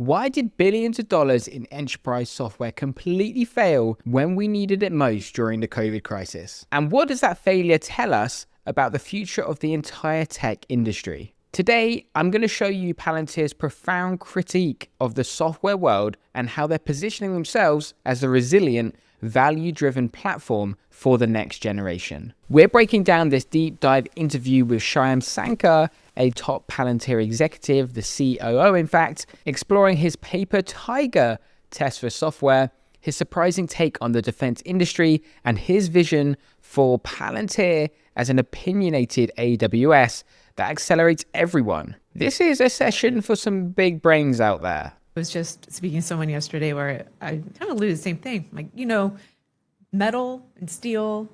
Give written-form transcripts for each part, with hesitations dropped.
Why did billions of dollars in enterprise software completely fail when we needed it most during the COVID crisis? And what does that failure tell us about the future of the entire tech industry? Today, I'm going to show you Palantir's profound critique of the software world and how they're positioning themselves as a resilient, value-driven platform for the next generation. We're breaking down this deep dive interview with Shyam Sankar, a top Palantir executive, the COO in fact, exploring his paper tiger test for software, his surprising take on the defense industry, and his vision for Palantir as an opinionated AWS that accelerates everyone. This is a session for some big brains out there. I was just speaking to someone yesterday where I kind of alluded to the same thing. Like, metal and steel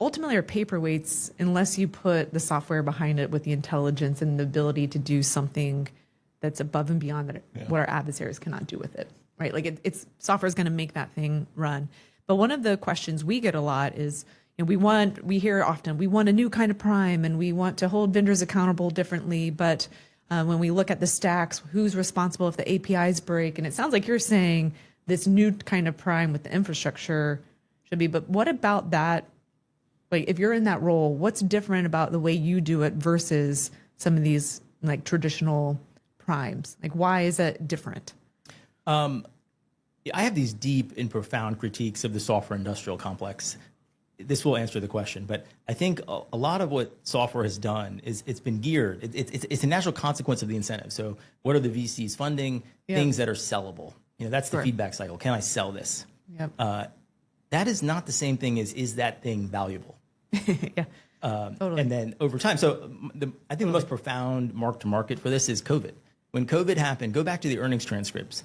ultimately are paperweights unless you put the software behind it with the intelligence and the ability to do something that's above and beyond what our adversaries cannot do with it, right? Like it's software is going to make that thing run. But one of the questions we get a lot is, we hear often, we want a new kind of prime and we want to hold vendors accountable differently. But when we look at the stacks, who's responsible if the APIs break? And it sounds like you're saying this new kind of prime with the infrastructure should be, but what about that? Like, if you're in that role, what's different about the way you do it versus some of these like traditional primes? Like, why is that different? I have these deep and profound critiques of the software industrial complex. This will answer the question, but I think a lot of what software has done is it's been geared. It's a natural consequence of the incentive. So what are the VCs funding? Things that are sellable. That's the feedback cycle. Can I sell this? Yep. That is not the same thing as is that thing valuable? Totally. And then over time, so I think the most profound mark to market for this is COVID. When COVID happened, go back to the earnings transcripts.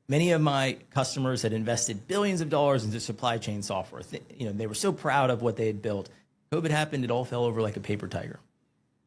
Many of my customers had invested billions of dollars into supply chain software. They were so proud of what they had built. COVID happened, it all fell over like a paper tiger.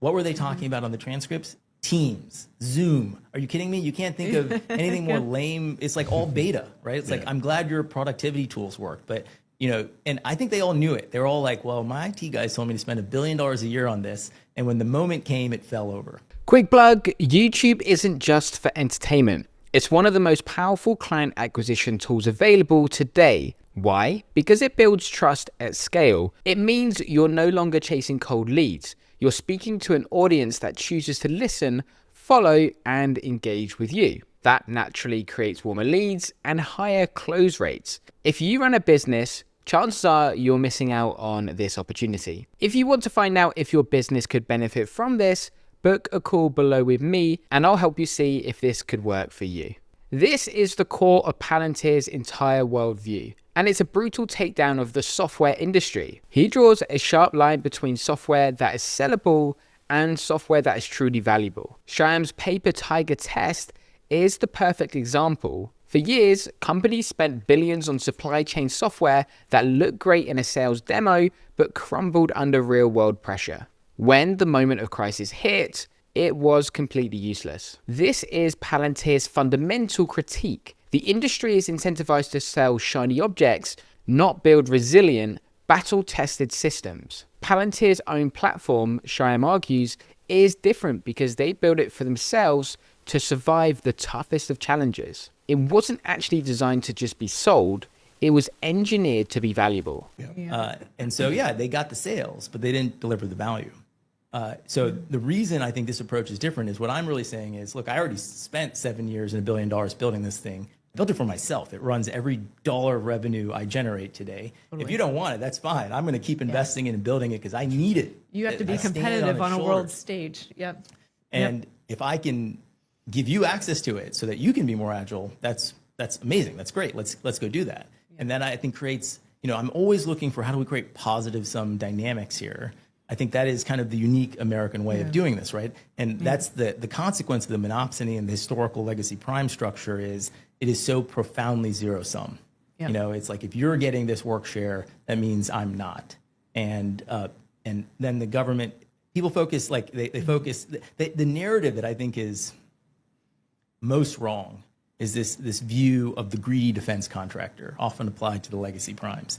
What were they talking about on the transcripts? Teams, Zoom. Are you kidding me? You can't think of anything more lame. It's like all beta, right? It's like, I'm glad your productivity tools work, but and I think they all knew it. They were all like, well, my IT guys told me to spend $1 billion a year on this. And when the moment came, it fell over. Quick plug, YouTube isn't just for entertainment. It's one of the most powerful client acquisition tools available today. Why? Because it builds trust at scale. It means you're no longer chasing cold leads. You're speaking to an audience that chooses to listen, follow, and engage with you. That naturally creates warmer leads and higher close rates. If you run a business, chances are you're missing out on this opportunity. If you want to find out if your business could benefit from this, book a call below with me and I'll help you see if this could work for you. This is the core of Palantir's entire worldview, and it's a brutal takedown of the software industry. He draws a sharp line between software that is sellable and software that is truly valuable. Shyam's paper tiger test is the perfect example. For years, companies spent billions on supply chain software that looked great in a sales demo, but crumbled under real-world pressure. When the moment of crisis hit, it was completely useless. This is Palantir's fundamental critique. The industry is incentivized to sell shiny objects, not build resilient, battle-tested systems. Palantir's own platform, Shyam argues, is different because they build it for themselves to survive the toughest of challenges. It wasn't actually designed to just be sold. It was engineered to be valuable. And so, they got the sales, but they didn't deliver the value. So the reason I think this approach is different is what I'm really saying is, look, I already spent 7 years and $1 billion building this thing. I built it for myself. It runs every dollar of revenue I generate today. Totally. If you don't want it, that's fine. I'm going to keep investing in and building it because I need it. You have to be competitive on a world stage. Yep. And if I can give you access to it so that you can be more agile, that's amazing. That's great. Let's go do that. Yeah. And that I think creates, I'm always looking for how do we create positive sum dynamics here. I think that is kind of the unique American way of doing this, right? And that's the consequence of the monopsony and the historical legacy prime structure is it is so profoundly zero sum. Yep. It's like if you're getting this work share, that means I'm not. And then the government, people focus like they focus the narrative that I think is most wrong is this view of the greedy defense contractor, often applied to the legacy primes.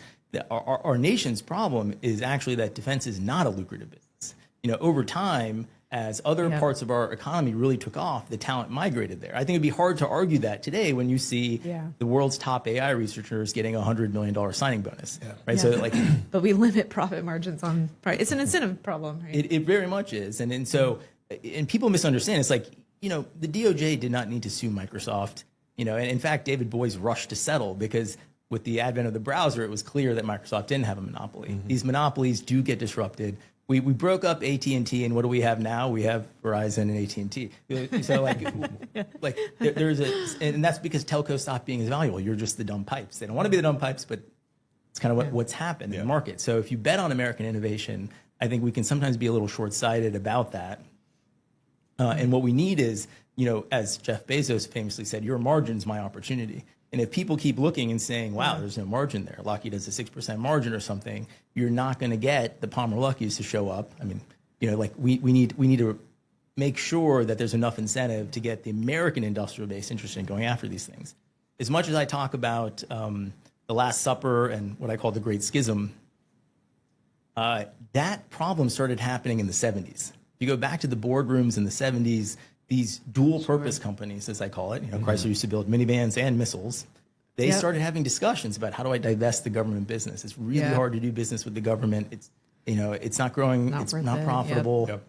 Our nation's problem is actually that defense is not a lucrative business. Over time, as other parts of our economy really took off, the talent migrated there. I think it'd be hard to argue that today when you see the world's top AI researchers getting a $100 million signing bonus, right? So like, but we limit profit margins on price. It's an incentive problem, right? It very much is. And so, and people misunderstand. It's like, the DOJ did not need to sue Microsoft, and in fact, David Boies rushed to settle because with the advent of the browser, it was clear that Microsoft didn't have a monopoly. These monopolies do get disrupted. We broke up AT&T, and what do we have now? We have Verizon and AT&T. So and that's because telco stopped being as valuable. You're just the dumb pipes. They don't want to be the dumb pipes, but it's kind of what's happened in the market. So if you bet on American innovation, I think we can sometimes be a little short-sighted about that. And what we need is, as Jeff Bezos famously said, your margin's my opportunity. And if people keep looking and saying, wow, there's no margin there, Lockheed has a 6% margin or something, you're not going to get the Palmer Luckies to show up. I mean, we need to make sure that there's enough incentive to get the American industrial base interested in going after these things. As much as I talk about the Last Supper and what I call the Great Schism, that problem started happening in the 70s. If you go back to the boardrooms in the 70s, these dual-purpose companies, as I call it, Chrysler used to build minivans and missiles. They started having discussions about how do I divest the government business. It's really hard to do business with the government. It's it's not growing. It's not profitable.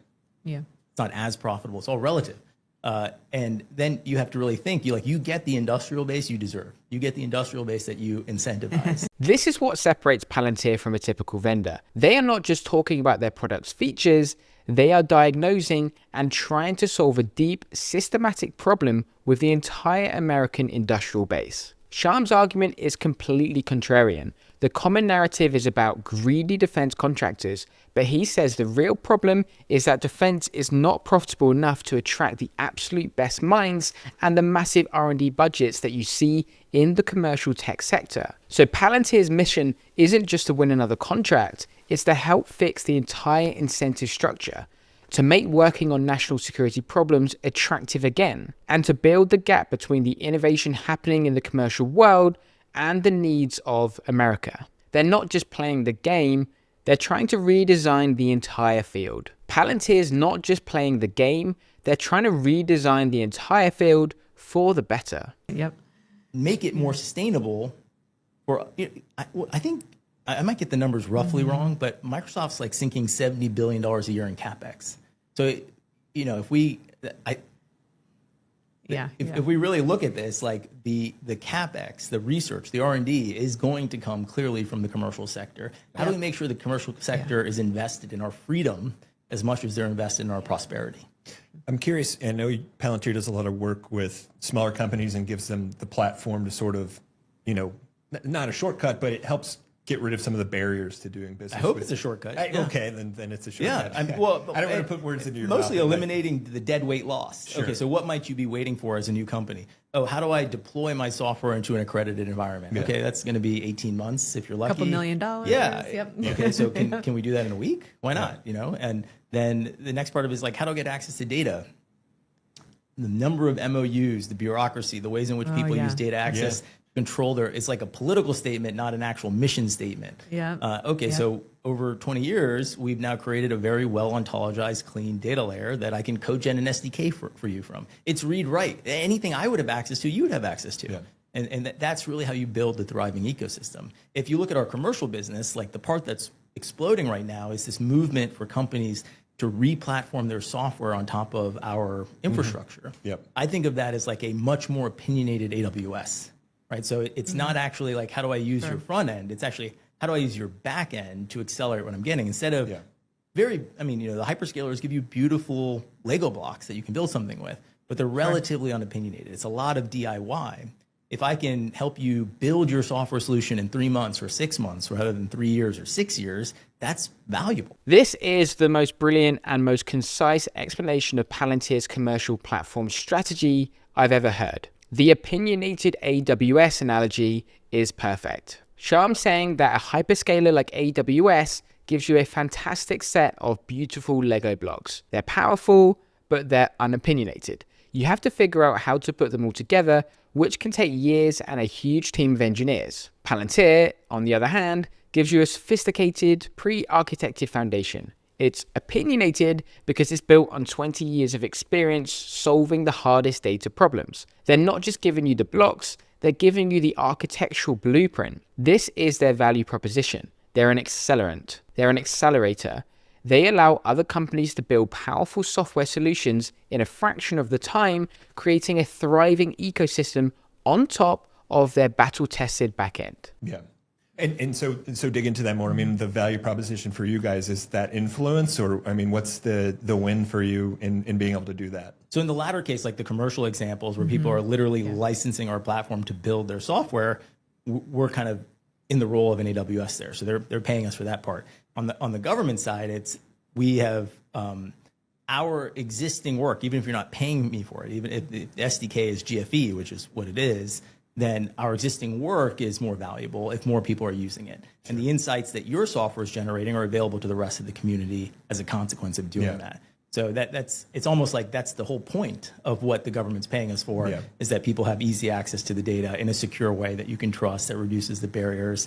Yeah, it's not as profitable. It's all relative. And then you have to really think. You get the industrial base you deserve. You get the industrial base that you incentivize. This is what separates Palantir from a typical vendor. They are not just talking about their product's features. They are diagnosing and trying to solve a deep, systematic problem with the entire American industrial base. Sharm's argument is completely contrarian. The common narrative is about greedy defense contractors, but he says the real problem is that defense is not profitable enough to attract the absolute best minds and the massive R&D budgets that you see in the commercial tech sector. So Palantir's mission isn't just to win another contract, it's to help fix the entire incentive structure, to make working on national security problems attractive again, and to build the gap between the innovation happening in the commercial world and the needs of America. They're not just playing the game, they're trying to redesign the entire field. Palantir's not just playing the game, they're trying to redesign the entire field for the better. Yep. Make it more sustainable. I think I might get the numbers roughly wrong, but Microsoft's like sinking $70 billion a year in CapEx. So, if we really look at this, like the CapEx, the research, the R&D is going to come clearly from the commercial sector. How do we make sure the commercial sector is invested in our freedom as much as they're invested in our prosperity? I'm curious, I know Palantir does a lot of work with smaller companies and gives them the platform to sort of, not a shortcut, but it helps get rid of some of the barriers to doing business. I hope it's a shortcut. Okay, then it's a shortcut. I don't want to put words into your mouth. Mostly eliminating the dead weight loss. Sure. Okay, so what might you be waiting for as a new company? Oh, how do I deploy my software into an accredited environment? Yeah. Okay, that's going to be 18 months if you're lucky. $2 million. Yeah. Yep. Okay, so can we do that in a week? Why not? And then the next part of it is like, how do I get access to data? The number of MOUs, the bureaucracy, the ways in which people use data access. Control it's like a political statement, not an actual mission statement. So over 20 years, we've now created a very well ontologized, clean data layer that I can code-gen an SDK for you from. It's read-write. Anything I would have access to, you would have access to. Yeah. And that's really how you build the thriving ecosystem. If you look at our commercial business, like the part that's exploding right now is this movement for companies to re-platform their software on top of our infrastructure. Yep. I think of that as like a much more opinionated AWS. Right, so it's not actually like how do I use your front end? It's actually how do I use your back end to accelerate what I'm getting instead of the hyperscalers give you beautiful Lego blocks that you can build something with, but they're relatively unopinionated. It's a lot of DIY. If I can help you build your software solution in 3 months or 6 months rather than 3 years or 6 years, that's valuable. This is the most brilliant and most concise explanation of Palantir's commercial platform strategy I've ever heard. The opinionated AWS analogy is perfect. Sharm's saying that a hyperscaler like AWS gives you a fantastic set of beautiful Lego blocks. They're powerful, but they're unopinionated. You have to figure out how to put them all together, which can take years and a huge team of engineers. Palantir, on the other hand, gives you a sophisticated, pre-architected foundation. It's opinionated because it's built on 20 years of experience solving the hardest data problems. They're not just giving you the blocks, they're giving you the architectural blueprint. This is their value proposition. They're an accelerant. They're an accelerator. They allow other companies to build powerful software solutions in a fraction of the time, creating a thriving ecosystem on top of their battle-tested backend. Yeah. And so dig into that more. I mean, the value proposition for you guys is that influence, or I mean, what's the win for you in being able to do that? So in the latter case, like the commercial examples where people are literally licensing our platform to build their software, we're kind of in the role of an AWS there. So they're paying us for that part. On the government side, we have our existing work, even if you're not paying me for it, even if the SDK is GFE, which is what it is, then our existing work is more valuable if more people are using it. And the insights that your software is generating are available to the rest of the community as a consequence of doing that. So it's almost like that's the whole point of what the government's paying us for, is that people have easy access to the data in a secure way that you can trust, that reduces the barriers.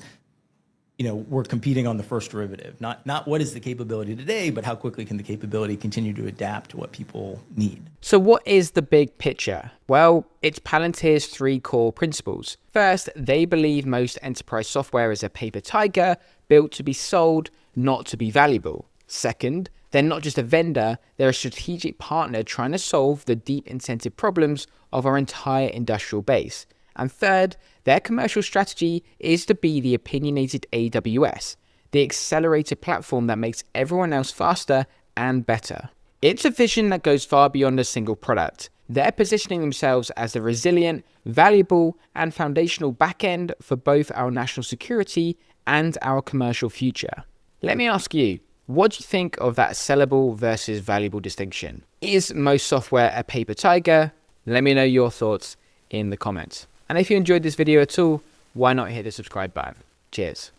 You know, we're competing on the first derivative, not what is the capability today, but how quickly can the capability continue to adapt to what people need. So what is the big picture? Well, it's Palantir's 3 core principles. First, they believe most enterprise software is a paper tiger built to be sold, not to be valuable. Second, they're not just a vendor, they're a strategic partner trying to solve the deep incentive problems of our entire industrial base. And third, their commercial strategy is to be the opinionated AWS, the accelerator platform that makes everyone else faster and better. It's a vision that goes far beyond a single product. They're positioning themselves as the resilient, valuable, and foundational backend for both our national security and our commercial future. Let me ask you, what do you think of that sellable versus valuable distinction? Is most software a paper tiger? Let me know your thoughts in the comments. And if you enjoyed this video at all, why not hit the subscribe button? Cheers.